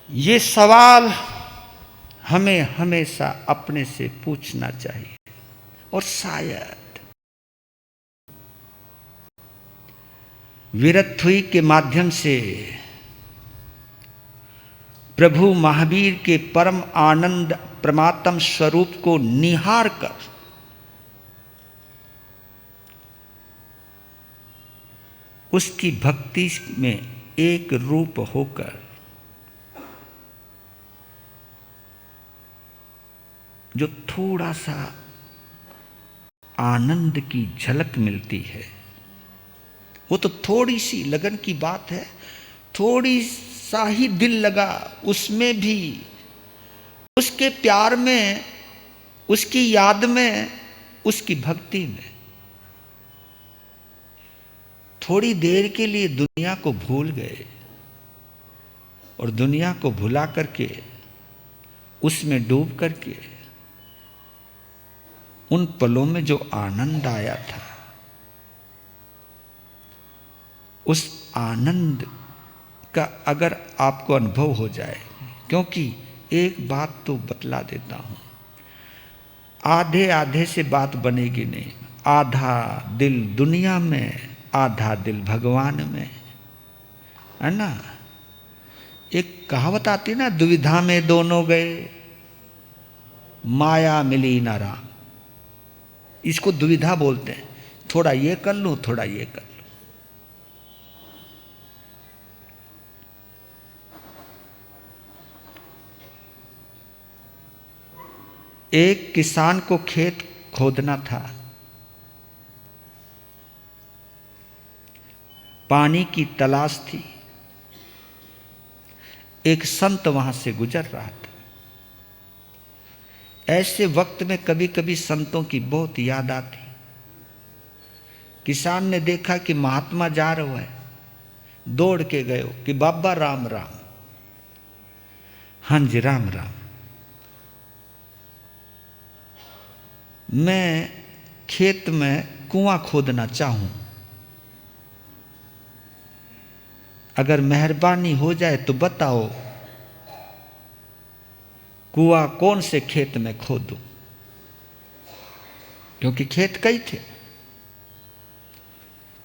ये सवाल हमें हमेशा अपने से पूछना चाहिए। और शायद वीरत्वई के माध्यम से प्रभु महावीर के परम आनंद परमात्म स्वरूप को निहार कर उसकी भक्ति में एक रूप होकर जो थोड़ा सा आनंद की झलक मिलती है, वो तो थोड़ी सी लगन की बात है, थोड़ी सा ही दिल लगा, उसमें भी उसके प्यार में, उसकी याद में, उसकी भक्ति में थोड़ी देर के लिए दुनिया को भूल गए और दुनिया को भुला करके उसमें डूब करके उन पलों में जो आनंद आया था, उस आनंद का अगर आपको अनुभव हो जाए, क्योंकि एक बात तो बतला देता हूं, आधे आधे से बात बनेगी नहीं। आधा दिल दुनिया में, आधा दिल भगवान में, है ना। एक कहावत आती ना, दुविधा में दोनों गए, माया मिली ना राम। इसको दुविधा बोलते हैं, थोड़ा ये कर लूं, थोड़ा ये कर लूं। एक किसान को खेत खोदना था, पानी की तलाश थी। एक संत वहां से गुजर रहा था। ऐसे वक्त में कभी कभी संतों की बहुत याद आती। किसान ने देखा कि महात्मा जा रहा है, दौड़ के गए कि बाबा राम राम। हाँ जी राम राम, मैं खेत में कुआं खोदना चाहूं, अगर मेहरबानी हो जाए तो बताओ कुआं कौन से खेत में खोदूं, क्योंकि खेत कई थे।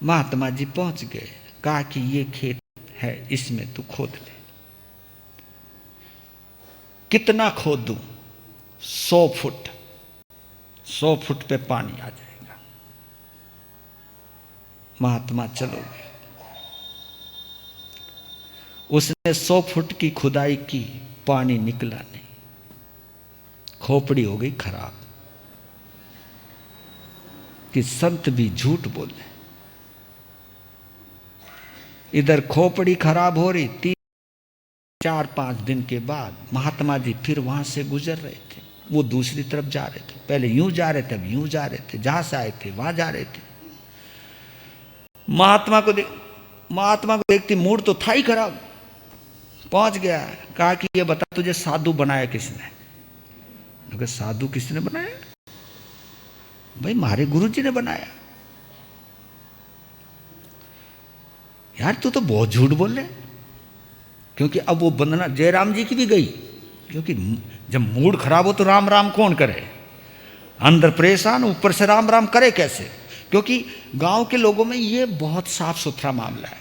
महात्मा जी पहुंच गए, कहा कि ये खेत है, इसमें तू खोद ले। कितना खोदूं? 100 फुट। 100 फुट पे पानी आ जाएगा। महात्मा चलो गए। उसने 100 फुट की खुदाई की, पानी निकला नहीं। खोपड़ी हो गई खराब कि संत भी झूठ बोले। इधर खोपड़ी खराब हो रही, 3-4-5 दिन के बाद महात्मा जी फिर वहां से गुजर रहे थे। वो दूसरी तरफ जा रहे थे, पहले यूं जा रहे थे, अब यूं जा रहे थे, जहां से आए थे वहां जा रहे थे। महात्मा को देखती मूड तो था ही खराब। पहुंच गया, कहा कि ये बता तुझे साधु बनाया किसने? अगर साधु किसने बनाया? भाई हमारे गुरुजी ने बनाया। यार तू तो बहुत झूठ बोल रहे। क्योंकि अब वो वंदना जयराम जी की भी गई, क्योंकि जब मूड खराब हो तो राम राम कौन करे? अंदर परेशान, ऊपर से राम राम करे कैसे? क्योंकि गांव के लोगों में ये बहुत साफ सुथरा मामला है,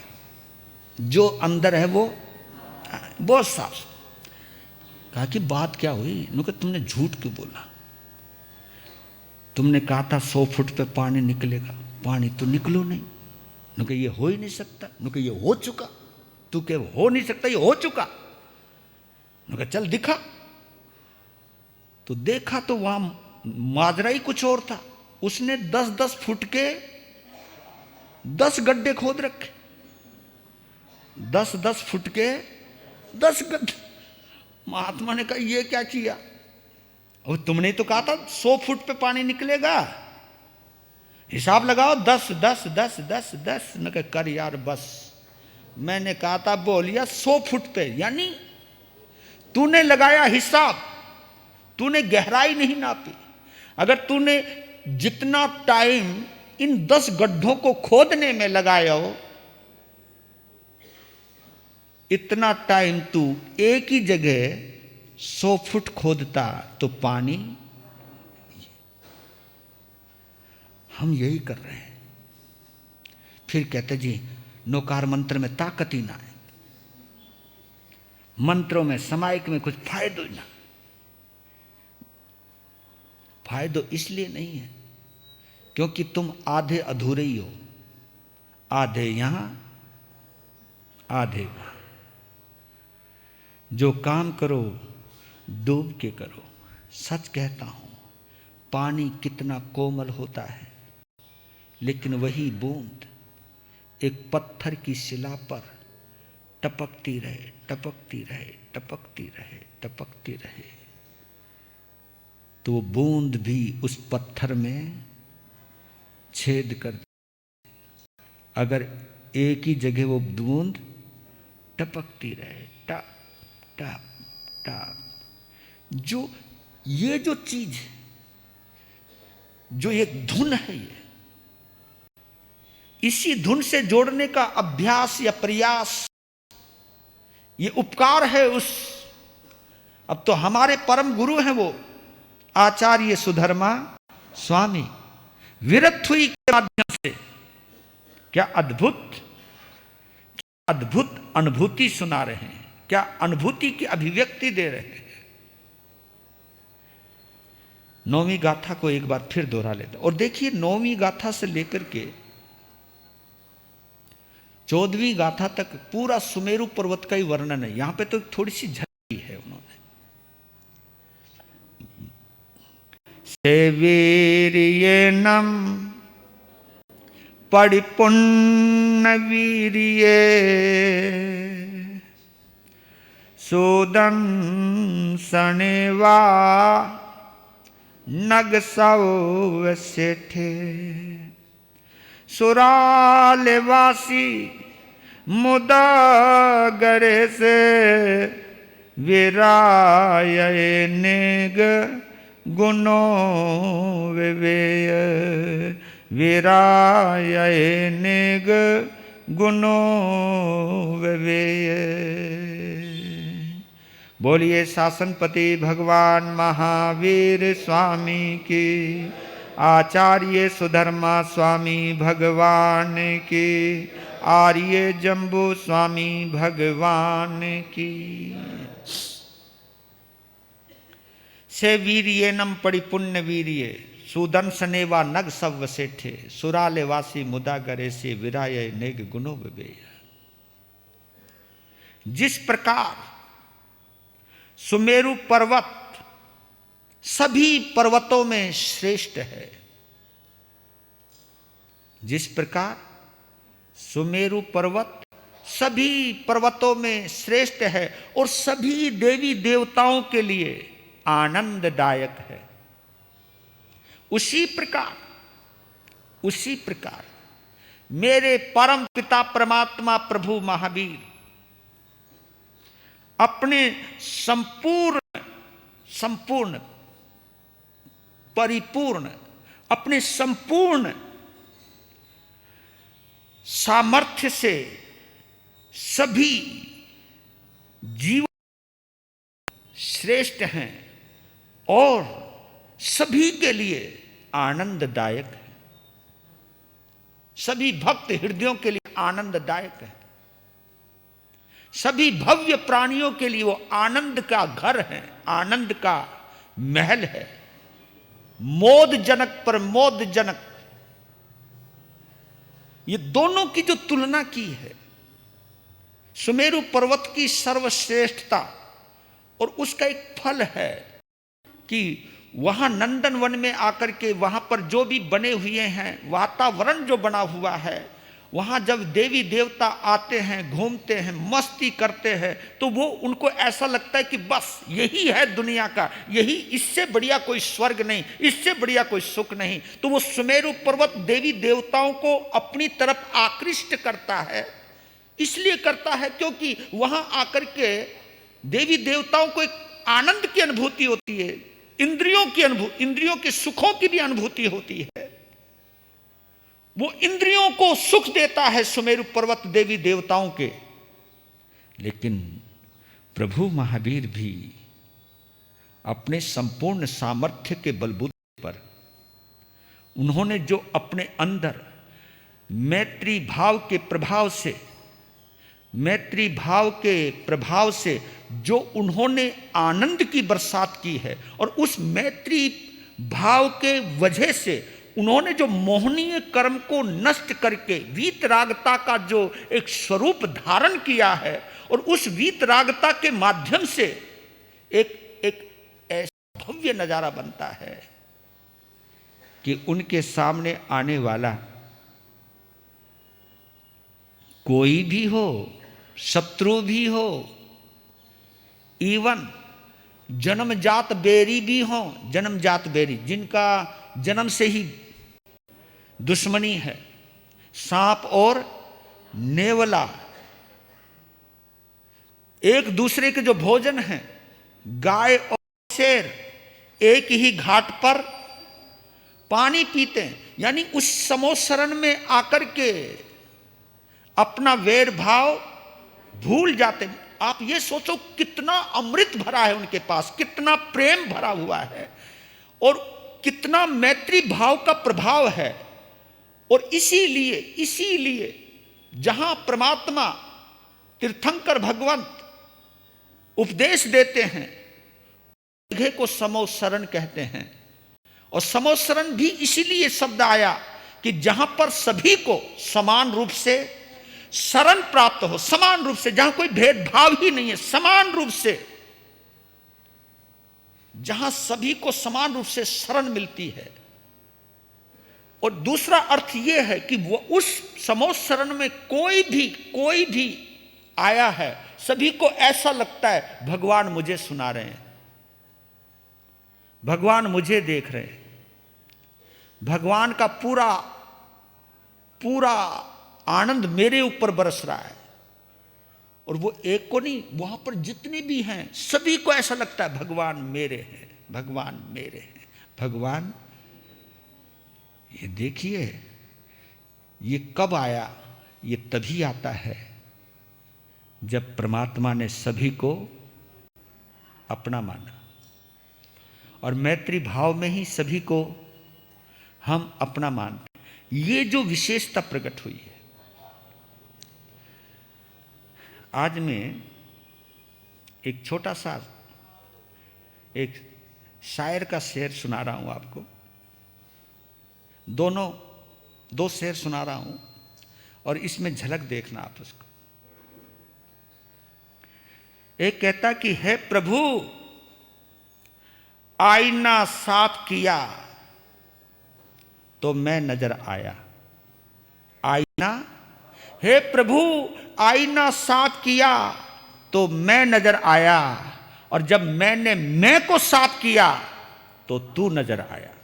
जो अंदर है वो बहुत साफ। कहा कि बात क्या हुई? नुकत तुमने झूठ क्यों बोला? तुमने कहा था 100 फुट पे पानी निकलेगा, पानी तो निकलो नहीं। नुकत ये हो ही नहीं सकता। नुकत ये हो चुका। तू कह हो नहीं सकता, ये हो चुका। नुकत चल दिखा। तो देखा तो वहां माजरा ही कुछ और था। उसने 10-10 फुट के 10 गड्ढे खोद रखे। 10-10 फुट के 10 गड्ढे। महात्मा ने कहा ये क्या किया? और तुमने तो कहा था 100 फुट पे पानी निकलेगा, हिसाब लगाओ। 10 10 10 10 10 न कर यार बस। मैंने कहा था बोलिया 100 फुट पे, यानी तूने लगाया हिसाब, तूने गहराई नहीं नापी। अगर तूने जितना टाइम इन 10 गड्ढों को खोदने में लगाया हो, इतना टाइम तू एक ही जगह 100 फुट खोदता तो पानी, हम यही कर रहे हैं। फिर कहते जी नौकार मंत्र में ताकत ही ना है, मंत्रों में समायिक में कुछ फायदो ही ना। फायदो इसलिए नहीं है क्योंकि तुम आधे अधूरे ही हो, आधे यहां आधे वहां। जो काम करो डूब के करो। सच कहता हूं, पानी कितना कोमल होता है, लेकिन वही बूंद एक पत्थर की शिला पर टपकती रहे, टपकती रहे, टपकती रहे, टपकती रहे, तो बूंद भी उस पत्थर में छेद कर। अगर एक ही जगह वो बूंद टपकती रहे, टप टप टप, जो ये जो चीज, जो एक धुन है, ये इसी धुन से जोड़ने का अभ्यास या प्रयास, ये उपकार है उस। अब तो हमारे परम गुरु हैं वो आचार्य सुधर्मा स्वामी, विरथुई के माध्यम से क्या अद्भुत अद्भुत अनुभूति सुना रहे हैं, क्या अनुभूति की अभिव्यक्ति दे रहे हैं। नौवीं गाथा को एक बार फिर दोहरा लेते और देखिए, नौवीं गाथा से लेकर के 14वीं गाथा तक पूरा सुमेरु पर्वत का ही वर्णन है। यहां पे तो थोड़ी सी झलकी है उन्होंने। सेवीर्येनम परिपुण्य वीर्ये सुदंसनेवा नग सौ सेठे सुरालेवासी मुदा गरे से विराय नेग गुणो विवेय, विराय नेग गुणो विवेय। बोलिए शासनपति भगवान महावीर स्वामी की, आचार्य सुधर्मा स्वामी भगवान की, आर्य जम्बू स्वामी भगवान की। से वीर्येनम परिपुण्य वीर्ये सुदंसनेवा नग सव सेठे सुरालेवासी मुदा गरे से विराय नेग गुणो विवेय। जिस प्रकार सुमेरु पर्वत सभी पर्वतों में श्रेष्ठ है, जिस प्रकार सुमेरु पर्वत सभी पर्वतों में श्रेष्ठ है और सभी देवी देवताओं के लिए आनंददायक है, उसी प्रकार मेरे परम पिता परमात्मा प्रभु महावीर अपने संपूर्ण परिपूर्ण अपने संपूर्ण सामर्थ्य से सभी जीव श्रेष्ठ हैं और सभी के लिए आनंददायक है, सभी भक्त हृदयों के लिए आनंददायक है, सभी भव्य प्राणियों के लिए वो आनंद का घर है, आनंद का महल है, मोद जनक पर मोद जनक। ये दोनों की जो तुलना की है, सुमेरु पर्वत की सर्वश्रेष्ठता और उसका एक फल है कि वहां नंदन वन में आकर के वहां पर जो भी बने हुए हैं, वातावरण जो बना हुआ है, वहां जब देवी देवता आते हैं, घूमते हैं, मस्ती करते हैं, तो वो उनको ऐसा लगता है कि बस यही है दुनिया का, यही, इससे बढ़िया कोई स्वर्ग नहीं, इससे बढ़िया कोई सुख नहीं। तो वो सुमेरु पर्वत देवी देवताओं को अपनी तरफ आकृष्ट करता है। इसलिए करता है क्योंकि वहां आकर के देवी देवताओं को एक आनंद की अनुभूति होती है, इंद्रियों के सुखों की भी अनुभूति होती है। वो इंद्रियों को सुख देता है सुमेरु पर्वत देवी देवताओं के। लेकिन प्रभु महावीर भी अपने संपूर्ण सामर्थ्य के बलबूते पर उन्होंने जो अपने अंदर मैत्री भाव के प्रभाव से जो उन्होंने आनंद की बरसात की है, और उस मैत्री भाव के वजह से उन्होंने जो मोहनीय कर्म को नष्ट करके वीतरागता का जो एक स्वरूप धारण किया है, और उस वीतरागता के माध्यम से एक ऐसा भव्य नजारा बनता है कि उनके सामने आने वाला कोई भी हो, शत्रु भी हो, इवन जन्मजात बैरी भी हो, जन्मजात बैरी जिनका जन्म से ही दुश्मनी है, सांप और नेवला एक दूसरे के जो भोजन है, गाय और शेर एक ही घाट पर पानी पीते हैं, यानी उस समोसरण में आकर के अपना वैर भाव भूल जाते हैं। आप ये सोचो कितना अमृत भरा है उनके पास, कितना प्रेम भरा हुआ है और कितना मैत्री भाव का प्रभाव है। और इसीलिए जहां परमात्मा तीर्थंकर भगवंत उपदेश देते हैं, जगह को समोसरण कहते हैं। और समोसरण भी इसीलिए शब्द आया कि जहां पर सभी को समान रूप से शरण प्राप्त हो, समान रूप से, जहां कोई भेदभाव ही नहीं है, समान रूप से, जहां सभी को समान रूप से शरण मिलती है। और दूसरा अर्थ यह है कि वो उस समोसरण में कोई भी आया है, सभी को ऐसा लगता है भगवान मुझे सुना रहे हैं, भगवान मुझे देख रहे हैं, भगवान का पूरा आनंद मेरे ऊपर बरस रहा है। और वो एक को नहीं, वहां पर जितने भी हैं सभी को ऐसा लगता है भगवान मेरे हैं, भगवान मेरे हैं, भगवान। ये देखिए, ये कब आया? ये तभी आता है जब परमात्मा ने सभी को अपना माना, और मैत्री भाव में ही सभी को हम अपना मानते। ये जो विशेषता प्रकट हुई है। आज मैं एक छोटा सा एक शायर का शेर सुना रहा हूं आपको। दो शेर सुना रहा हूं और इसमें झलक देखना आप उसको। एक कहता कि है प्रभु आईना साफ किया तो मैं नजर आया। आईना, हे प्रभु आईना साफ किया तो मैं नजर आया, और जब मैंने मैं को साफ किया तो तू नजर आया।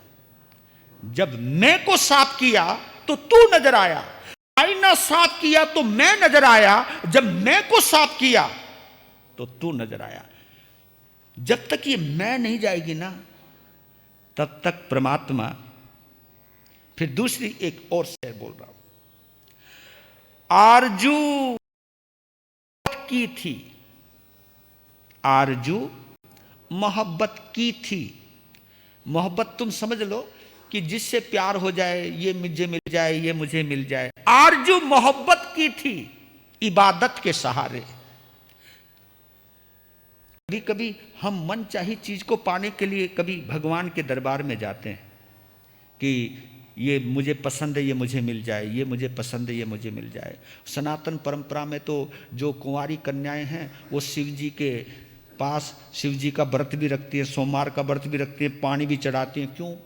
जब मैं को साफ किया तो तू नजर आया। आईना साफ किया तो मैं नजर आया, जब मैं को साफ किया तो तू नजर आया। जब तक ये मैं नहीं जाएगी ना, तब तक परमात्मा। फिर दूसरी एक और शेर बोल रहा हूं। आरजू की थी, आरजू मोहब्बत की थी। मोहब्बत तुम समझ लो कि जिससे प्यार हो जाए, ये मुझे मिल जाए, ये मुझे मिल जाए। आरजू मोहब्बत की थी इबादत के सहारे। कभी कभी हम मन चाही चीज को पाने के लिए कभी भगवान के दरबार में जाते हैं कि ये मुझे पसंद है, ये मुझे मिल जाए, ये मुझे पसंद है, ये मुझे मिल जाए। सनातन परंपरा में तो जो कुंवारी कन्याएं हैं वो शिव जी के पास शिव जी का व्रत भी रखती हैं, सोमवार का व्रत भी रखती हैं, पानी भी चढ़ाती हैं। क्यों?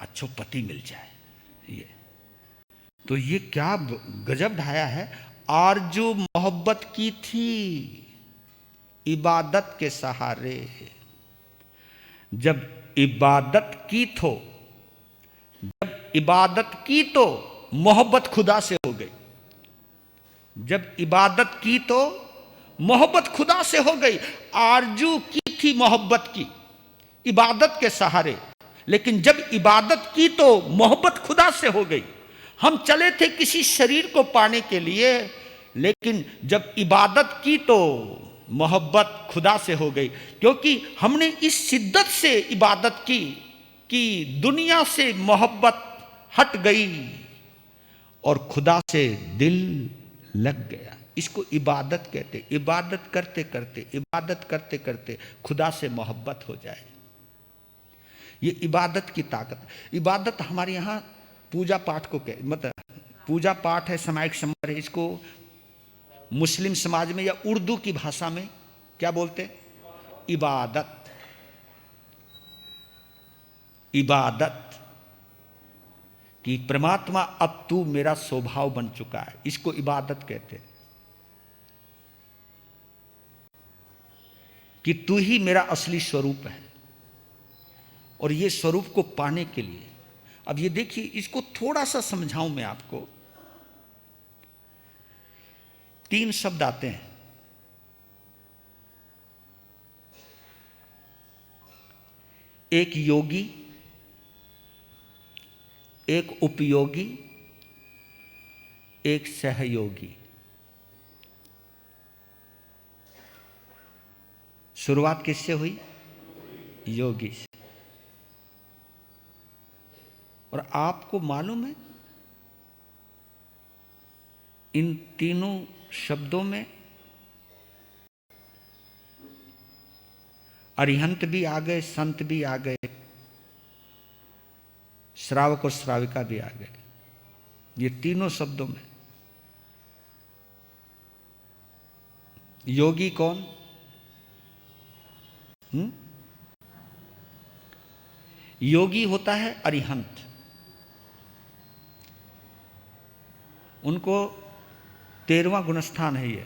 अच्छो पति मिल जाए। ये तो ये क्या गजब ढाया है। आरजू मोहब्बत की थी इबादत के सहारे। जब इबादत की तो मोहब्बत खुदा से हो गई। जब इबादत की तो मोहब्बत खुदा से हो गई। आरजू की थी मोहब्बत की इबादत के सहारे, लेकिन जब इबादत की तो मोहब्बत खुदा से हो गई। हम चले थे किसी शरीर को पाने के लिए, लेकिन जब इबादत की तो मोहब्बत खुदा से हो गई, क्योंकि हमने इस शिद्दत से इबादत की कि दुनिया से मोहब्बत हट गई और खुदा से दिल लग गया। इसको इबादत कहते। इबादत करते करते खुदा से मोहब्बत हो जाए, ये इबादत की ताकत। इबादत हमारे यहाँ पूजा पाठ को मतलब पूजा पाठ है, सामायिक समर है। इसको मुस्लिम समाज में या उर्दू की भाषा में क्या बोलते? इबादत। इबादत कि परमात्मा अब तू मेरा स्वभाव बन चुका है, इसको इबादत कहते हैं। कि तू ही मेरा असली स्वरूप है। और ये स्वरूप को पाने के लिए, अब ये देखिए, इसको थोड़ा सा समझाऊं मैं आपको। 3 शब्द आते हैं। एक योगी, एक उपयोगी, एक सहयोगी। शुरुआत किससे हुई? योगी से। और आपको मालूम है इन तीनों शब्दों में अरिहंत भी आ गए, संत भी आ गए, श्रावक और श्राविका भी आ गए। ये तीनों शब्दों में योगी कौन? योगी होता है अरिहंत। उनको 13वां गुणस्थान है ये।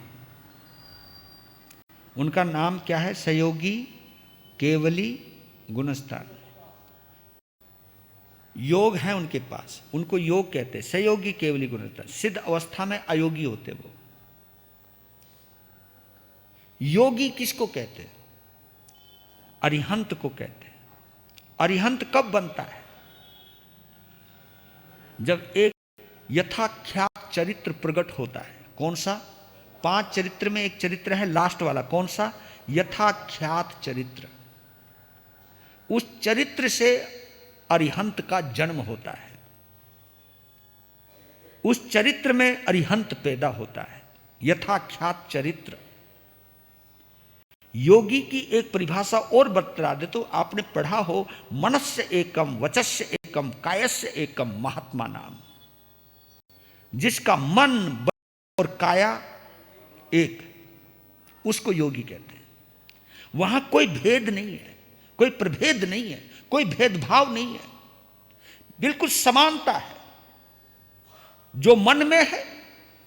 उनका नाम क्या है? सहयोगी केवली गुणस्थान। योग है उनके पास, उनको योग कहते हैं। सहयोगी केवली गुणस्थान। सिद्ध अवस्था में अयोगी होते वो। योगी किसको कहते हैं? अरिहंत को कहते हैं। अरिहंत कब बनता है? जब एक यथाख्यात चरित्र प्रकट होता है। कौन सा? 5 चरित्र में एक चरित्र है लास्ट वाला। कौन सा? यथाख्यात चरित्र। उस चरित्र से अरिहंत का जन्म होता है। उस चरित्र में अरिहंत पैदा होता है। यथाख्यात चरित्र। योगी की एक परिभाषा और बतला दे तो आपने पढ़ा हो, मनस्य एकम, वचस्य एकम, कायस्य एकम, महात्मा नाम। जिसका मन और काया एक, उसको योगी कहते हैं। वहां कोई भेद नहीं है, कोई प्रभेद नहीं है, कोई भेदभाव नहीं है, बिल्कुल समानता है। जो मन में है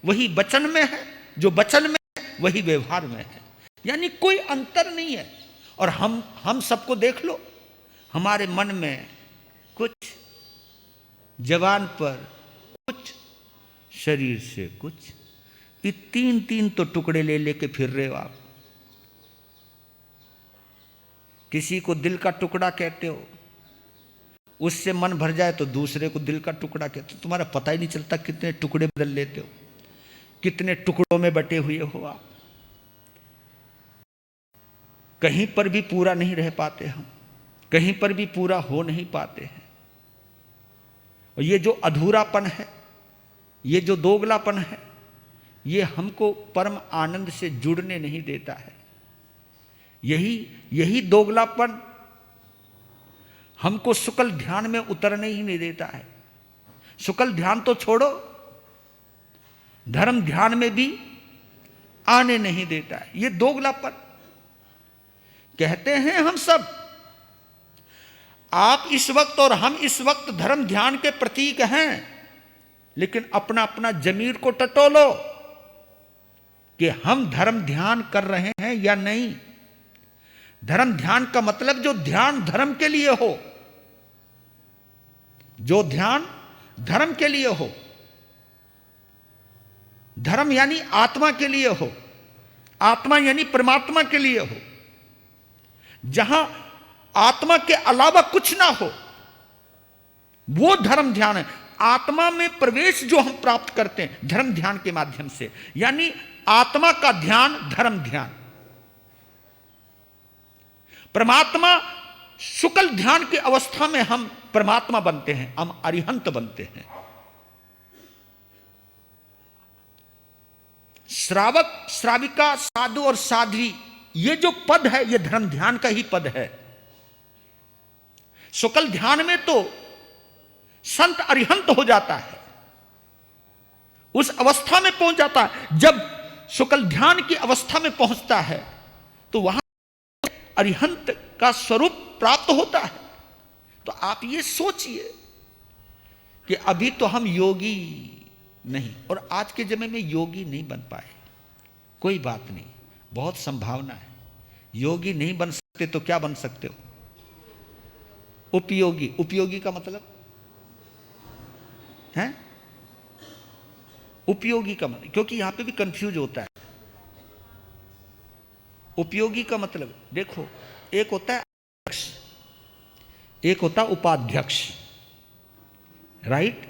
वही वचन में है, जो वचन में है वही व्यवहार में है, यानी कोई अंतर नहीं है। और हम सबको देख लो, हमारे मन में कुछ, जबान पर कुछ, शरीर से कुछ। ये 3 तो टुकड़े ले लेके फिर रहे हो आप। किसी को दिल का टुकड़ा कहते हो, उससे मन भर जाए तो दूसरे को दिल का टुकड़ा कहते हो। तुम्हारा पता ही नहीं चलता कितने टुकड़े बदल लेते हो, कितने टुकड़ों में बटे हुए हो आप। कहीं पर भी पूरा नहीं रह पाते हम, कहीं पर भी पूरा हो नहीं पाते हैं। और ये जो अधूरापन है, ये जो दोगलापन है, ये हमको परम आनंद से जुड़ने नहीं देता है। यही दोगलापन हमको शुक्ल ध्यान में उतरने ही नहीं देता है। शुक्ल ध्यान तो छोड़ो, धर्म ध्यान में भी आने नहीं देता है। ये दोगलापन। कहते हैं हम सब, आप इस वक्त और हम इस वक्त धर्म ध्यान के प्रतीक हैं, लेकिन अपना अपना जमीर को टटोलो कि हम धर्म ध्यान कर रहे हैं या नहीं। धर्म ध्यान का मतलब जो ध्यान धर्म के लिए हो, जो ध्यान धर्म के लिए हो, धर्म यानी आत्मा के लिए हो, आत्मा यानी परमात्मा के लिए हो, जहां आत्मा के अलावा कुछ ना हो, वो धर्म ध्यान है। आत्मा में प्रवेश जो हम प्राप्त करते हैं धर्म ध्यान के माध्यम से, यानी आत्मा का ध्यान धर्म ध्यान। परमात्मा शुक्ल ध्यान की अवस्था में हम परमात्मा बनते हैं, हम अरिहंत बनते हैं। श्रावक, श्राविका, साधु और साध्वी, ये जो पद है ये धर्म ध्यान का ही पद है। शुक्ल ध्यान में तो संत अरिहंत हो जाता है, उस अवस्था में पहुंच जाता है। जब शुक्ल ध्यान की अवस्था में पहुंचता है तो वहां अरिहंत का स्वरूप प्राप्त होता है। तो आप ये सोचिए कि अभी तो हम योगी नहीं, और आज के जमाने में योगी नहीं बन पाए, कोई बात नहीं, बहुत संभावना है। योगी नहीं बन सकते तो क्या बन सकते हो? उपयोगी। उपयोगी का मतलब है, उपयोगी का मतलब, क्योंकि यहां पे भी कंफ्यूज होता है। उपयोगी का मतलब देखो, एक होता है अध्यक्ष, एक होता है उपाध्यक्ष, राइट।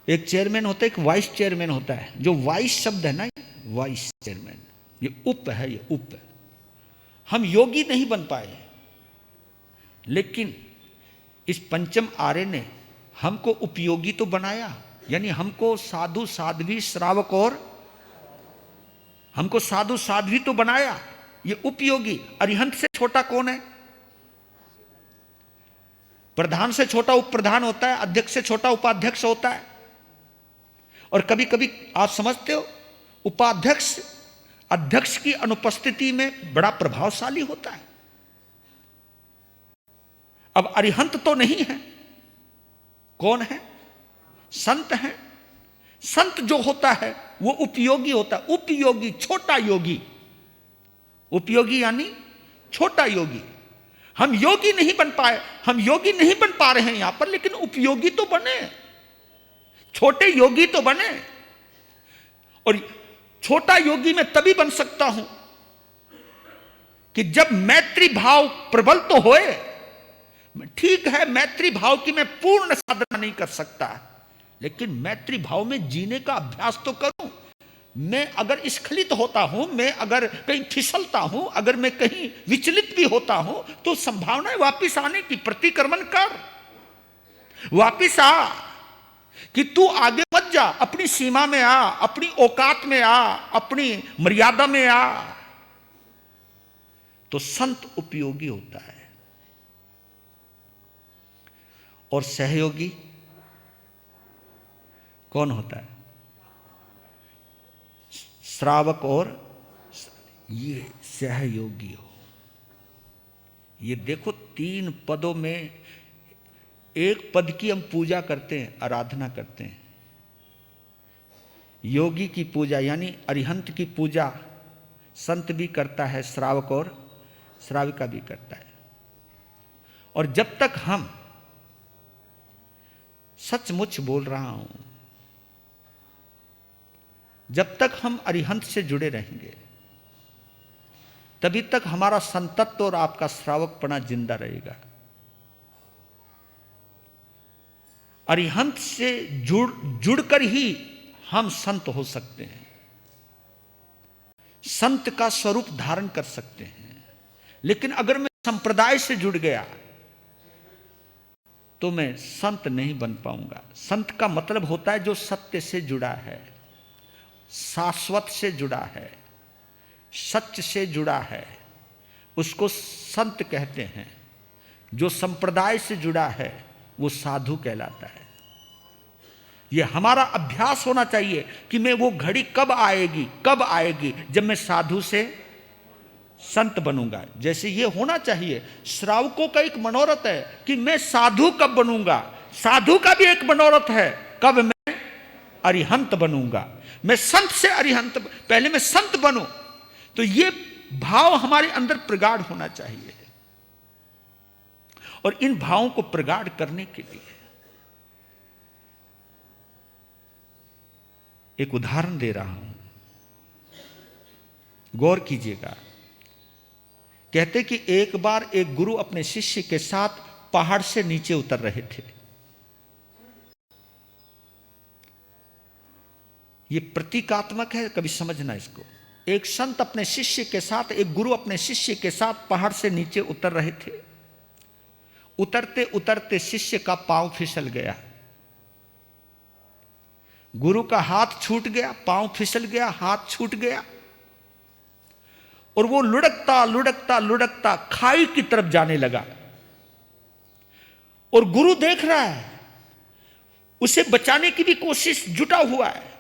एक चेयरमैन होता है, एक वाइस चेयरमैन होता है। जो वाइस शब्द है ना, वाइस चेयरमैन, ये उप है, ये उप है। हम योगी नहीं बन पाए, लेकिन इस पंचम आर्य ने हमको उपयोगी तो बनाया, यानी हमको साधु साध्वी श्रावक और हमको साधु साध्वी तो बनाया। ये उपयोगी। अरिहंत से छोटा कौन है? प्रधान से छोटा उप प्रधान होता है, अध्यक्ष से छोटा उपाध्यक्ष होता है। और कभी कभी आप समझते हो उपाध्यक्ष अध्यक्ष की अनुपस्थिति में बड़ा प्रभावशाली होता है। अब अरिहंत तो नहीं है, कौन है? संत है। संत जो होता है वो उपयोगी होता है। उपयोगी, छोटा योगी। उपयोगी यानी छोटा योगी। हम योगी नहीं बन पाए, हम योगी नहीं बन पा रहे हैं यहां पर, लेकिन उपयोगी तो बने, छोटे योगी तो बने। और छोटा योगी मैं तभी बन सकता हूं कि जब मैत्री भाव प्रबल तो होए। ठीक है, मैत्री भाव की मैं पूर्ण साधना नहीं कर सकता, लेकिन मैत्री भाव में जीने का अभ्यास तो करूं। मैं अगर स्खलित होता हूं, मैं अगर कहीं फिसलता हूं, अगर मैं कहीं विचलित भी होता हूं, तो संभावना है वापिस आने की। प्रतिक्रमण कर, वापिस आ, कि तू आगे मत जा, अपनी सीमा में आ, अपनी औकात में आ, अपनी मर्यादा में आ। तो संत उपयोगी होता है। और सहयोगी कौन होता है? श्रावक और ये सहयोगी हो। ये देखो, 3 पदों में एक पद की हम पूजा करते हैं, आराधना करते हैं। योगी की पूजा यानी अरिहंत की पूजा संत भी करता है, श्रावक और श्राविका भी करता है। और जब तक हम, सचमुच बोल रहा हूं, जब तक हम अरिहंत से जुड़े रहेंगे तभी तक हमारा संतत्व और आपका श्रावकपना जिंदा रहेगा। अरिहंत से जुड़कर ही हम संत हो सकते हैं, संत का स्वरूप धारण कर सकते हैं। लेकिन अगर मैं संप्रदाय से जुड़ गया तो मैं संत नहीं बन पाऊंगा। संत का मतलब होता है जो सत्य से जुड़ा है, शाश्वत से जुड़ा है, सच से जुड़ा है, उसको संत कहते हैं। जो संप्रदाय से जुड़ा है वो साधु कहलाता है। ये हमारा अभ्यास होना चाहिए कि मैं वो घड़ी कब आएगी जब मैं साधु से संत बनूंगा। जैसे ये होना चाहिए, श्रावकों का एक मनोरथ है कि मैं साधु कब बनूंगा। साधु का भी एक मनोरथ है, कब मैं अरिहंत बनूंगा। मैं संत से अरिहंत, पहले मैं संत बनूं। तो ये भाव हमारे अंदर प्रगाढ़ होना चाहिए। और इन भावों को प्रगाढ़ करने के लिए एक उदाहरण दे रहा हूं, गौर कीजिएगा। कहते कि एक बार एक गुरु अपने शिष्य के साथ पहाड़ से नीचे उतर रहे थे। ये प्रतीकात्मक है, कभी समझना इसको। एक संत अपने शिष्य के साथ, एक गुरु अपने शिष्य के साथ पहाड़ से नीचे उतर रहे थे। उतरते उतरते शिष्य का पांव फिसल गया, गुरु का हाथ छूट गया, पांव फिसल गया, हाथ छूट गया, और वो लुढ़कता लुढ़कता लुढ़कता खाई की तरफ जाने लगा। और गुरु देख रहा है, उसे बचाने की भी कोशिश जुटा हुआ है,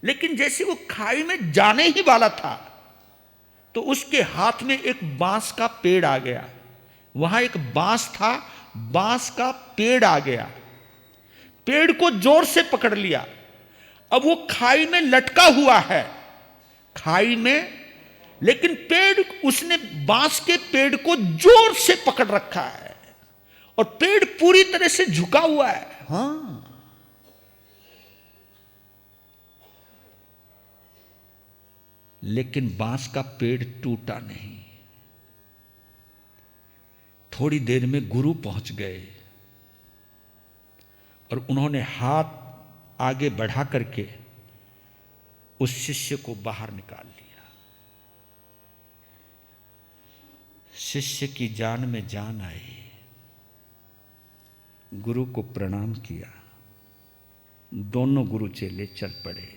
लेकिन जैसे वो खाई में जाने ही वाला था तो उसके हाथ में एक बांस का पेड़ आ गया। वहां एक बांस था, बांस का पेड़ आ गया, पेड़ को जोर से पकड़ लिया। अब वो खाई में लटका हुआ है, खाई में, लेकिन पेड़, उसने बांस के पेड़ को जोर से पकड़ रखा है और पेड़ पूरी तरह से झुका हुआ है। हां, लेकिन बांस का पेड़ टूटा नहीं। थोड़ी देर में गुरु पहुंच गए और उन्होंने हाथ आगे बढ़ा करके उस शिष्य को बाहर निकाल लिया। शिष्य की जान में जान आई, गुरु को प्रणाम किया, दोनों गुरु चेले चल पड़े।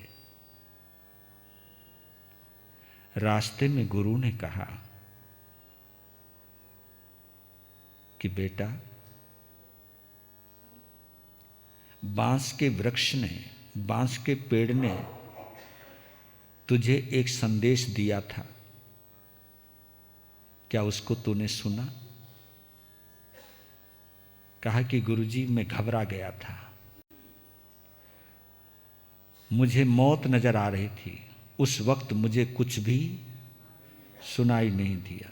रास्ते में गुरु ने कहा कि बेटा, बांस के वृक्ष ने, बांस के पेड़ ने तुझे एक संदेश दिया था, क्या उसको तूने सुना? कहा कि गुरुजी, मैं घबरा गया था, मुझे मौत नजर आ रही थी, उस वक्त मुझे कुछ भी सुनाई नहीं दिया,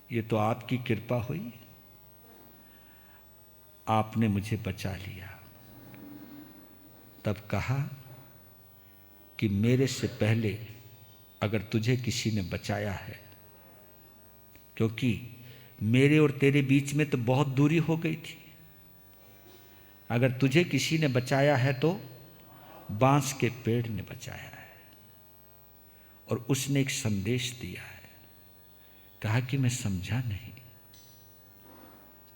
ये तो आपकी कृपा हुई, आपने मुझे बचा लिया। तब कहा कि मेरे से पहले अगर तुझे किसी ने बचाया है, क्योंकि मेरे और तेरे बीच में तो बहुत दूरी हो गई थी, अगर तुझे किसी ने बचाया है तो बांस के पेड़ ने बचाया है, और उसने एक संदेश दिया है। कहा कि मैं समझा नहीं।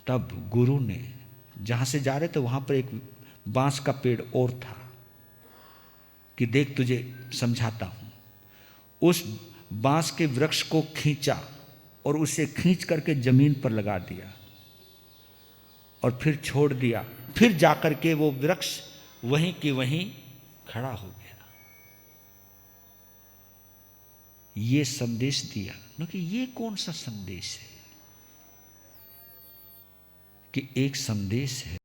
तब गुरु ने, जहां से जा रहे थे वहां पर एक बांस का पेड़ और था, कि देख तुझे समझाता हूं। उस बांस के वृक्ष को खींचा और उसे खींच करके जमीन पर लगा दिया और फिर छोड़ दिया। फिर जाकर के वो वृक्ष वहीं की वहीं खड़ा हो गया। ये संदेश दिया, क्योंकि ये कौन सा संदेश है कि एक संदेश है,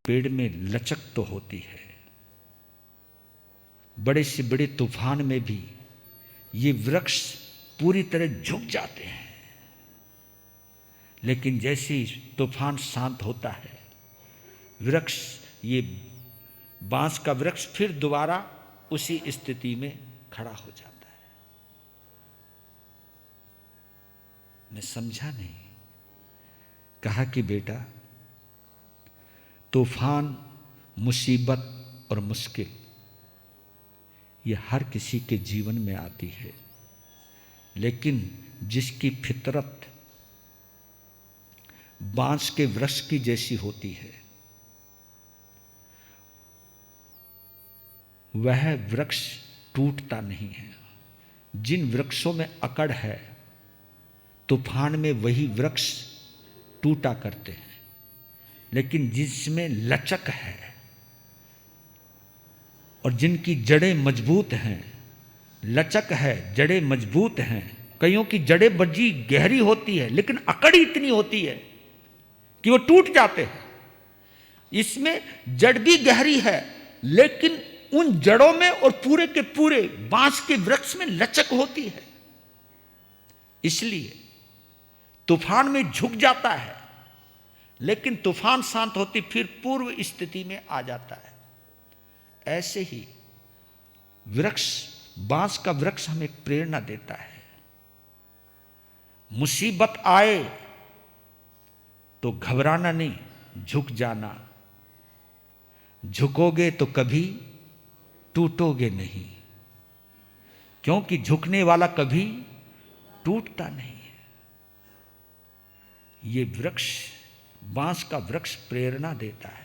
पेड़ में लचक तो होती है, बड़े से बड़े तूफान में भी ये वृक्ष पूरी तरह झुक जाते हैं, लेकिन जैसे ही तूफान शांत होता है, वृक्ष, ये बांस का वृक्ष फिर दोबारा उसी स्थिति में खड़ा हो जाता है। मैं समझा नहीं। कहा कि बेटा, तूफान, मुसीबत और मुश्किल ये हर किसी के जीवन में आती है, लेकिन जिसकी फितरत बांस के वृक्ष की जैसी होती है, वह वृक्ष टूटता नहीं है। जिन वृक्षों में अकड़ है, तूफान में वही वृक्ष टूटा करते हैं, लेकिन जिसमें लचक है और जिनकी जड़ें मजबूत हैं, लचक है, जड़ें मजबूत हैं, कईयों की जड़ें बड़ी गहरी होती है लेकिन अकड़ इतनी होती है कि वो टूट जाते हैं। इसमें जड़ भी गहरी है, लेकिन उन जड़ों में और पूरे के पूरे बांस के वृक्ष में लचक होती है, इसलिए तूफान में झुक जाता है, लेकिन तूफान शांत होती फिर पूर्व स्थिति में आ जाता है। ऐसे ही वृक्ष, बांस का वृक्ष हमें प्रेरणा देता है। मुसीबत आए तो घबराना नहीं, झुक जाना। झुकोगे तो कभी टूटोगे नहीं, क्योंकि झुकने वाला कभी टूटता नहीं है। ये वृक्ष, बांस का वृक्ष प्रेरणा देता है।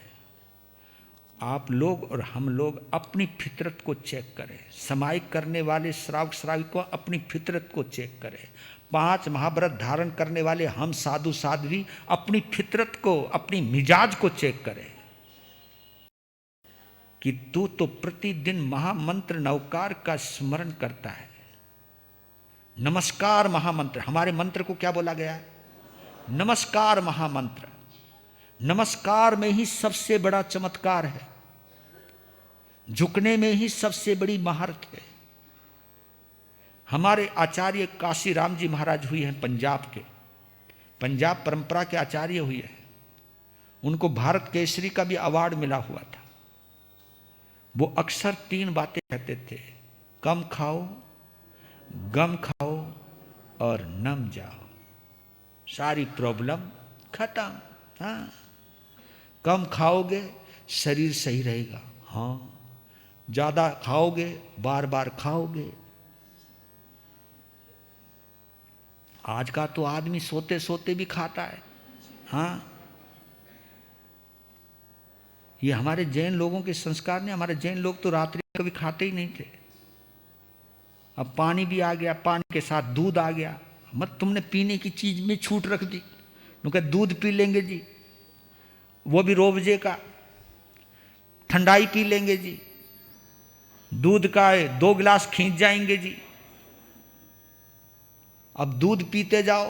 आप लोग और हम लोग अपनी फितरत को चेक करें। समायिक करने वाले श्रावक श्राविकों अपनी फितरत को चेक करें। 5 महाव्रत धारण करने वाले हम साधु साध्वी अपनी फितरत को, अपनी मिजाज को चेक करें कि तू तो प्रतिदिन महामंत्र नवकार का स्मरण करता है। नमस्कार महामंत्र, हमारे मंत्र को क्या बोला गया है? नमस्कार महामंत्र। नमस्कार में ही सबसे बड़ा चमत्कार है, झुकने में ही सबसे बड़ी महारत है। हमारे आचार्य काशी राम जी महाराज हुए हैं पंजाब के, पंजाब परंपरा के आचार्य हुए हैं। उनको भारत केसरी का भी अवार्ड मिला हुआ था। वो अक्सर 3 बातें कहते थे, कम खाओ, गम खाओ और नम जाओ, सारी प्रॉब्लम खत्म। हाँ, कम खाओगे शरीर सही रहेगा, हाँ, ज्यादा खाओगे बार बार खाओगे। आज का तो आदमी सोते सोते भी खाता है। हाँ, ये हमारे जैन लोगों के संस्कार ने, हमारे जैन लोग तो रात्रि में कभी खाते ही नहीं थे। अब पानी भी आ गया, पानी के साथ दूध आ गया, मत तुमने पीने की चीज में छूट रख दी। उनका दूध पी लेंगे जी, वो भी रोबजे का, ठंडाई पी लेंगे जी, दूध का 2 गिलास खींच जाएंगे जी। अब दूध पीते जाओ,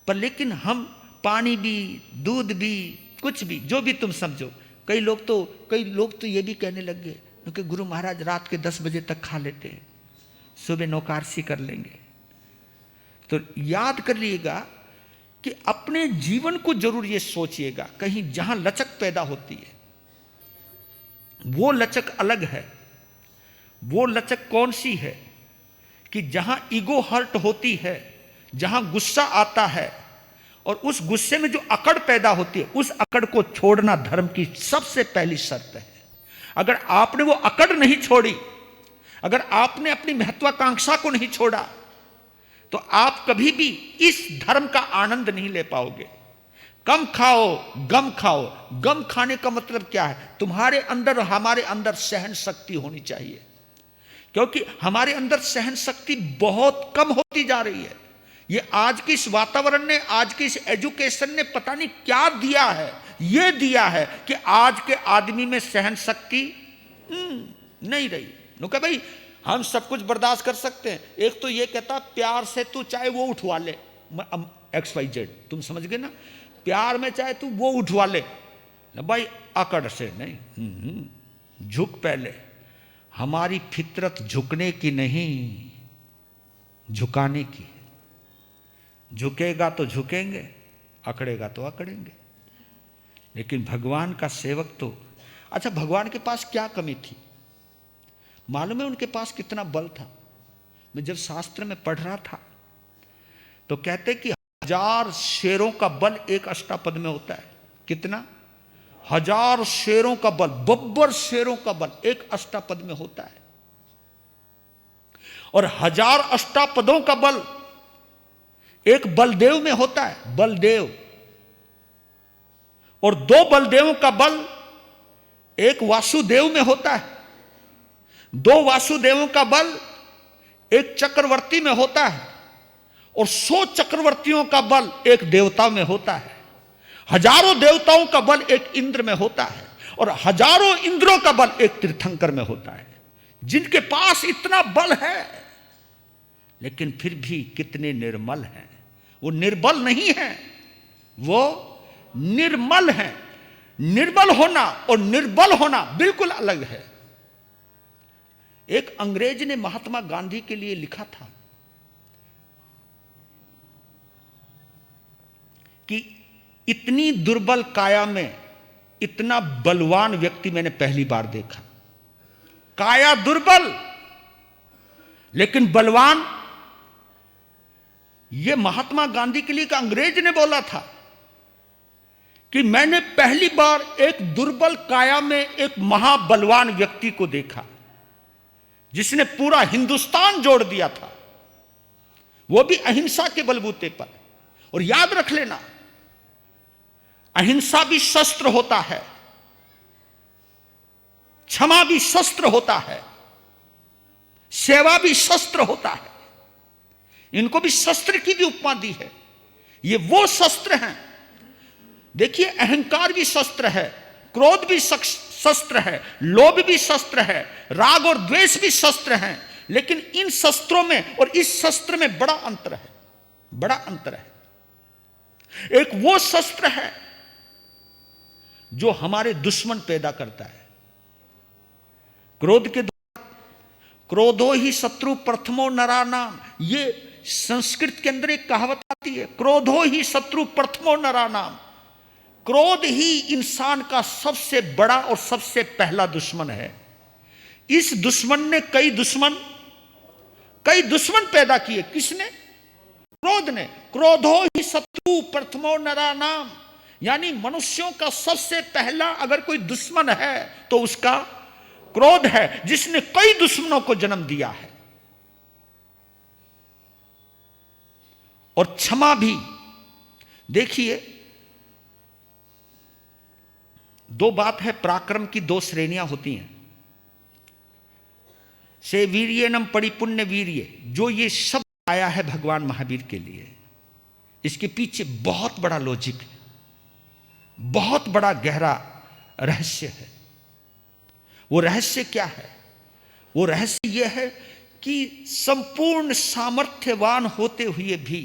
पर लेकिन हम पानी भी, दूध भी, कुछ भी, जो भी तुम समझो। कई लोग तो ये भी कहने लग गए क्योंकि गुरु महाराज रात के 10 बजे तक खा लेते हैं, सुबह नौकारसी कर लेंगे। तो याद कर लीजिएगा कि अपने जीवन को जरूर ये सोचिएगा, कहीं जहां लचक पैदा होती है वो लचक अलग है। वो लचक कौन सी है कि जहां ईगो हर्ट होती है, जहां गुस्सा आता है और उस गुस्से में जो अकड़ पैदा होती है, उस अकड़ को छोड़ना धर्म की सबसे पहली शर्त है। अगर आपने वो अकड़ नहीं छोड़ी, अगर आपने अपनी महत्वाकांक्षा को नहीं छोड़ा, तो आप कभी भी इस धर्म का आनंद नहीं ले पाओगे। कम खाओ, गम खाओ। गम खाने का मतलब क्या है? तुम्हारे अंदर और हमारे अंदर सहन शक्ति होनी चाहिए, क्योंकि हमारे अंदर सहन शक्ति बहुत कम होती जा रही है। ये आज के इस वातावरण ने, आज के इस एजुकेशन ने पता नहीं क्या दिया है। ये दिया है कि आज के आदमी में सहन शक्ति नहीं रही। नुका भाई हम सब कुछ बर्दाश्त कर सकते हैं। एक तो ये कहता प्यार से तू चाहे वो उठवा ले, XYZ, तुम समझ गए ना? प्यार में चाहे तू वो उठवा ले भाई, अकड़ से नहीं। झुक पहले। हमारी फितरत झुकने की नहीं, झुकाने की। झुकेगा तो झुकेंगे, अकड़ेगा तो अकड़ेंगे। लेकिन भगवान का सेवक तो, अच्छा भगवान के पास क्या कमी थी मालूम है? उनके पास कितना बल था। मैं जब शास्त्र में पढ़ रहा था तो कहते कि 1000 शेरों का बल एक अष्टापद में होता है। कितना? 1000 शेरों का बल, 52 शेरों का बल एक अष्टापद में होता है। और 1000 अष्टापदों का बल एक बलदेव में होता है, बलदेव। और 2 बलदेवों का बल एक वासुदेव में होता है। 2 वासुदेवों का बल एक चक्रवर्ती में होता है। और 100 चक्रवर्तियों का बल एक देवता में होता है। हजारों देवताओं का बल एक इंद्र में होता है। और हजारों इंद्रों का बल एक तीर्थंकर में होता है। जिनके पास इतना बल है, लेकिन फिर भी कितने निर्मल हैं। वो निर्बल नहीं है, वो निर्मल है। निर्बल होना और निर्बल होना बिल्कुल अलग है। एक अंग्रेज ने महात्मा गांधी के लिए लिखा था कि इतनी दुर्बल काया में इतना बलवान व्यक्ति मैंने पहली बार देखा। काया दुर्बल लेकिन बलवान। यह महात्मा गांधी के लिए एक अंग्रेज ने बोला था कि मैंने पहली बार एक दुर्बल काया में एक महाबलवान व्यक्ति को देखा जिसने पूरा हिंदुस्तान जोड़ दिया था, वो भी अहिंसा के बलबूते पर। और याद रख लेना, अहिंसा भी शस्त्र होता है, क्षमा भी शस्त्र होता है, सेवा भी शस्त्र होता है। इनको भी शस्त्र की भी उपमा दी है। ये वो शस्त्र हैं। देखिए, अहंकार भी शस्त्र है, क्रोध भी शस्त्र है, लोभ भी शस्त्र है, राग और द्वेष भी शस्त्र हैं। लेकिन इन शस्त्रों में और इस शस्त्र में बड़ा अंतर है, बड़ा अंतर है। एक वो शस्त्र है जो हमारे दुश्मन पैदा करता है। क्रोध के द्वारा, क्रोधो ही शत्रु प्रथमो नरानाम, ये संस्कृत के अंदर एक कहावत आती है, क्रोधो ही शत्रु प्रथमो नरानाम। क्रोध ही इंसान का सबसे बड़ा और सबसे पहला दुश्मन है। इस दुश्मन ने कई दुश्मन पैदा किए। किसने? क्रोध ने। क्रोधो ही शत्रु प्रथमो नरानाम, यानी मनुष्यों का सबसे पहला अगर कोई दुश्मन है तो उसका क्रोध है, जिसने कई दुश्मनों को जन्म दिया है। और क्षमा भी। देखिए, दो बात है, पराक्रम की दो श्रेणियां होती हैं। से वीर्यनम परिपुण्य वीर्य, जो ये शब्द आया है भगवान महावीर के लिए, इसके पीछे बहुत बड़ा लॉजिक है, बहुत बड़ा गहरा रहस्य है। वो रहस्य क्या है? वो रहस्य यह है कि संपूर्ण सामर्थ्यवान होते हुए भी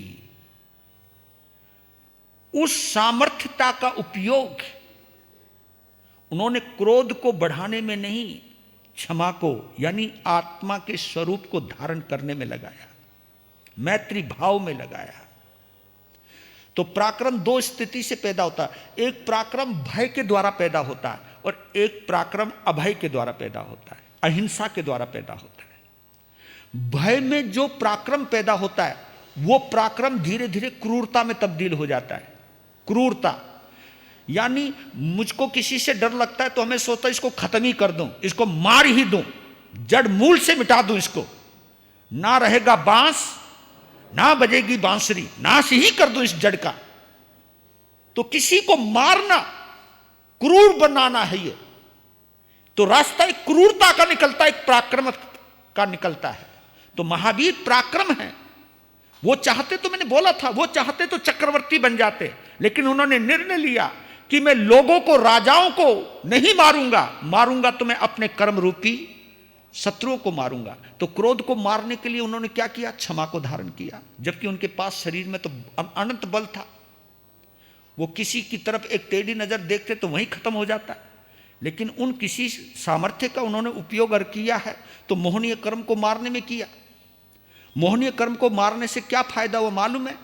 उस सामर्थ्यता का उपयोग उन्होंने क्रोध को बढ़ाने में नहीं, क्षमा को यानी आत्मा के स्वरूप को धारण करने में लगाया, मैत्री भाव में लगाया। तो पराक्रम दो स्थिति से पैदा होता है। एक पराक्रम भय के द्वारा पैदा होता है और एक पराक्रम अभय के द्वारा पैदा होता है, अहिंसा के द्वारा पैदा होता है। भय में जो पराक्रम पैदा होता है वो पराक्रम धीरे धीरे क्रूरता में तब्दील हो जाता है। क्रूरता यानी मुझको किसी से डर लगता है तो हमें सोचता है इसको खत्म ही कर दूं, इसको मार ही दूं, जड़ मूल से मिटा दूं, इसको ना रहेगा बांस ना बजेगी बांसुरी, नाश ही कर दूं इस जड़ का। तो किसी को मारना, क्रूर बनाना है ये। तो रास्ता एक क्रूरता का निकलता है, एक पराक्रम का निकलता है। तो महावीर पराक्रम है। वो चाहते तो, मैंने बोला था, वो चाहते तो चक्रवर्ती बन जाते, लेकिन उन्होंने निर्णय लिया कि मैं लोगों को, राजाओं को नहीं मारूंगा तो मैं अपने कर्म रूपी शत्रुओं को मारूंगा। तो क्रोध को मारने के लिए उन्होंने क्या किया? क्षमा को धारण किया, जबकि उनके पास शरीर में तो अनंत बल था। वो किसी की तरफ एक टेढ़ी नजर देखते तो वहीं खत्म हो जाता, लेकिन उन किसी सामर्थ्य का उन्होंने उपयोग अगर किया है तो मोहनीय कर्म को मारने में किया। मोहनीय कर्म को मारने से क्या फायदा वो मालूम है?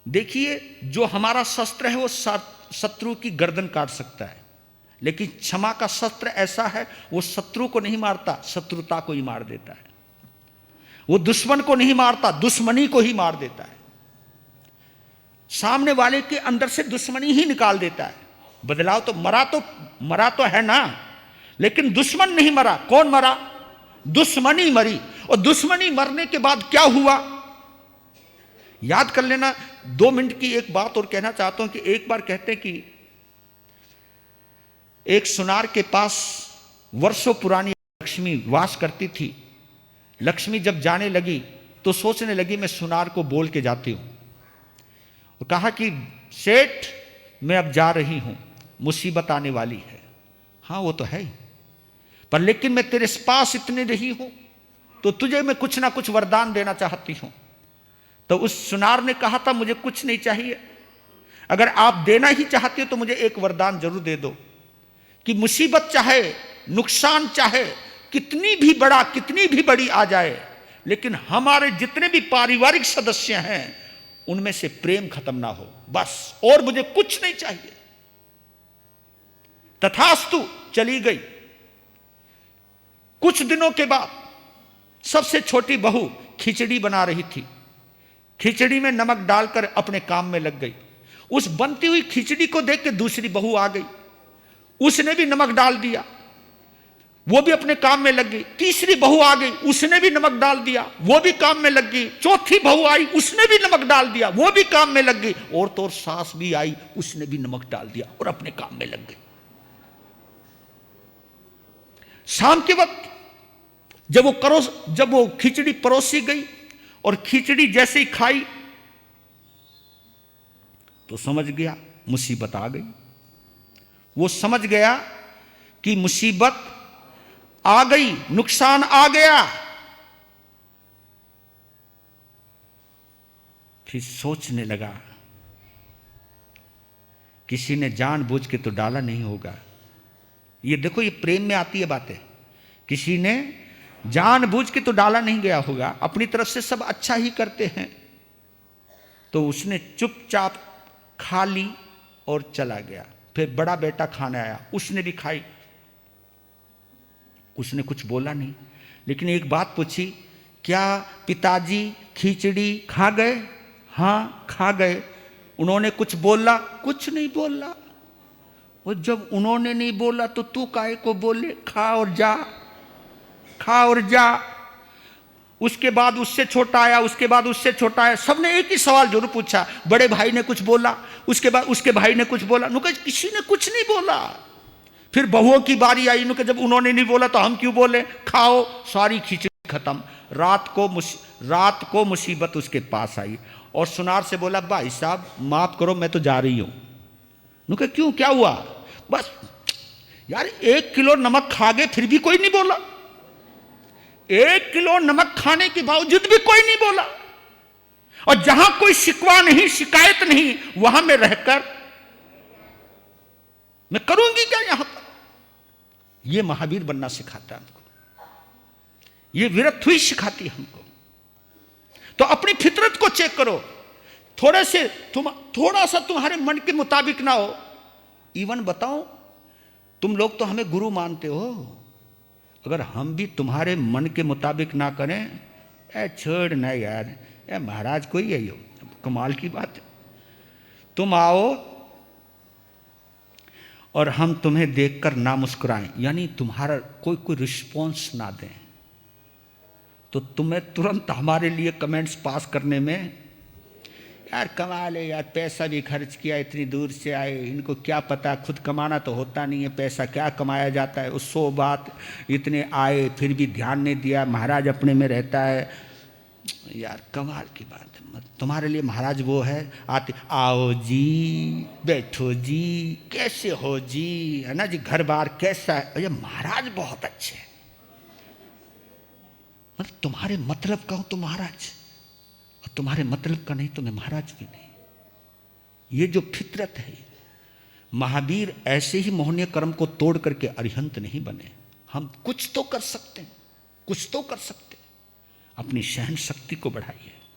देखिए, जो हमारा शस्त्र है वो शत्रु की गर्दन काट सकता है, लेकिन क्षमा का शस्त्र ऐसा है, वो शत्रु को नहीं मारता, शत्रुता को ही मार देता है। वो दुश्मन को नहीं मारता, दुश्मनी को ही मार देता है। सामने वाले के अंदर से दुश्मनी ही निकाल देता है। बदलाव तो मरा तो है ना, लेकिन दुश्मन नहीं मरा। कौन मरा? दुश्मनी मरी। और दुश्मनी मरने के बाद क्या हुआ? याद कर लेना। 2 मिनट की एक बात और कहना चाहता हूं कि एक बार कहते हैं कि एक सुनार के पास वर्षों पुरानी लक्ष्मी वास करती थी। लक्ष्मी जब जाने लगी तो सोचने लगी मैं सुनार को बोल के जाती हूं, और कहा कि सेठ मैं अब जा रही हूं, मुसीबत आने वाली है। हाँ वो तो है ही, पर लेकिन मैं तेरे पास इतने रही हूं तो तुझे मैं कुछ ना कुछ वरदान देना चाहती हूं। तो उस सुनार ने कहा था मुझे कुछ नहीं चाहिए, अगर आप देना ही चाहते हो तो मुझे एक वरदान जरूर दे दो कि मुसीबत चाहे, नुकसान चाहे कितनी भी बड़ी आ जाए, लेकिन हमारे जितने भी पारिवारिक सदस्य हैं उनमें से प्रेम खत्म ना हो, बस, और मुझे कुछ नहीं चाहिए। तथास्तु चली गई। कुछ दिनों के बाद सबसे छोटी बहू खिचड़ी बना रही थी। खिचड़ी में नमक डालकर अपने काम में लग गई। उस बनती हुई खिचड़ी को देख के दूसरी बहू आ गई, उसने भी नमक डाल दिया, वो भी अपने काम में लग गई। तीसरी बहू आ गई, उसने भी नमक डाल दिया, वो भी काम में लग गई। चौथी बहू आई, उसने भी नमक डाल दिया, वो भी काम में लग गई। और तो और सास भी आई, उसने भी नमक डाल दिया और अपने काम में लग गई। शाम के वक्त जब वो खिचड़ी परोसी गई और खिचड़ी जैसे ही खाई तो समझ गया मुसीबत आ गई। वो समझ गया कि मुसीबत आ गई, नुकसान आ गया। फिर सोचने लगा, किसी ने जानबूझ के तो डाला नहीं होगा। ये देखो, ये प्रेम में आती है बातें। किसी ने जानबूझ के तो डाला नहीं गया होगा, अपनी तरफ से सब अच्छा ही करते हैं। तो उसने चुपचाप खा ली और चला गया। फिर बड़ा बेटा खाने आया, उसने भी खाई, उसने कुछ बोला नहीं। लेकिन एक बात पूछी, क्या पिताजी खिचड़ी खा गए? हाँ खा गए। उन्होंने कुछ बोला? कुछ नहीं बोला। और जब उन्होंने नहीं बोला तो तू काहे को बोले? खा और जा, खा और जा। उसके बाद उससे छोटा आया, उसके बाद उससे छोटा आया, सबने एक ही सवाल जरूर पूछा, बड़े भाई ने कुछ बोला? उसके बाद उसके भाई ने कुछ बोला? नुका किसी ने कुछ नहीं बोला। फिर बहुओं की बारी आई, नुका जब उन्होंने नहीं बोला तो हम क्यों बोले? खाओ, सारी खिचड़ी खत्म। रात को मुसीबत उसके पास आई और सुनार से बोला, भाई साहब माफ करो, मैं तो जा रही हूं। नुका क्यों, क्या हुआ? बस यार 1 किलो नमक खा गए फिर भी कोई नहीं बोला। 1 किलो नमक खाने के बावजूद भी कोई नहीं बोला। और जहां कोई शिकवा नहीं, शिकायत नहीं, वहां में रहकर मैं करूंगी क्या यहां पर? यह महावीर बनना सिखाता है हमको, यह विरत हुई सिखाती है हमको। तो अपनी फितरत को चेक करो, थोड़ा सा तुम्हारे मन के मुताबिक ना हो। इवन बताओ, तुम लोग तो हमें गुरु मानते हो, अगर हम भी तुम्हारे मन के मुताबिक ना करें, छोड़ ना यार, महाराज कोई है, यो कमाल की बात है। तुम आओ और हम तुम्हें देखकर ना मुस्कुराएं, यानी तुम्हारा कोई रिस्पॉन्स ना दें, तो तुम्हें तुरंत हमारे लिए कमेंट्स पास करने में, यार कमाल है यार, पैसा भी खर्च किया, इतनी दूर से आए, इनको क्या पता, खुद कमाना तो होता नहीं है, पैसा क्या कमाया जाता है। उस 100 बात, इतने आए फिर भी ध्यान नहीं दिया, महाराज अपने में रहता है। यार कमाल की बात है। तुम्हारे लिए महाराज वो है, आते आओ जी, बैठो जी, कैसे हो जी, है ना जी, घर बार कैसा है? ये महाराज बहुत अच्छे हैं। मतलब तुम्हारे मतलब का हो तो महाराज, और तुम्हारे मतलब का नहीं तो मैं महाराज भी नहीं। ये जो फितरत है, महावीर ऐसे ही मोहनीय कर्म को तोड़ करके अरिहंत नहीं बने। हम कुछ तो कर सकते हैं, कुछ तो कर सकते हैं। अपनी सहन शक्ति को बढ़ाइए।